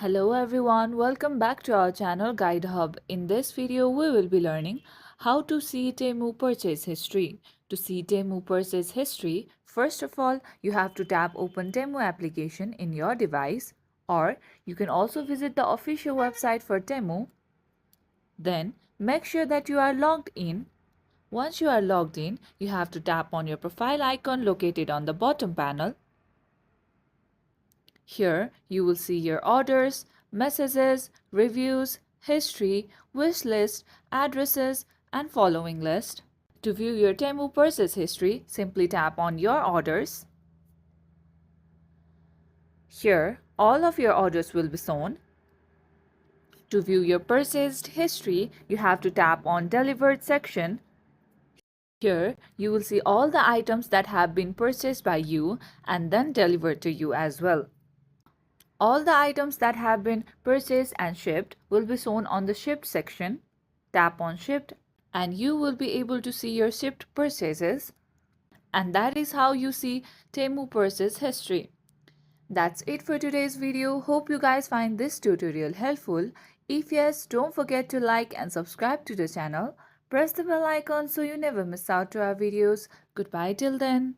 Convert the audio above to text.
Hello everyone, welcome back to our channel Guide Hub. In this video, we will be learning how to see Temu purchase history. To see Temu purchase history, first of all, you have to tap Open Temu application in your device, or you can also visit the official website for Temu. Then, make sure that you are logged in. Once you are logged in, you have to tap on your profile icon located on the bottom panel. Here, you will see your orders, messages, reviews, history, wish list, addresses, and following list. To view your Temu purchase history, simply tap on your orders. Here, all of your orders will be shown. To view your purchased history, you have to tap on Delivered section. Here, you will see all the items that have been purchased by you and then delivered to you as well. All the items that have been purchased and shipped will be shown on the shipped section. Tap on shipped and you will be able to see your shipped purchases. And that is how you see Temu purchase history. That's it for today's video. Hope you guys find this tutorial helpful. If yes, don't forget to like and subscribe to the channel. Press the bell icon so you never miss out to our videos. Goodbye till then.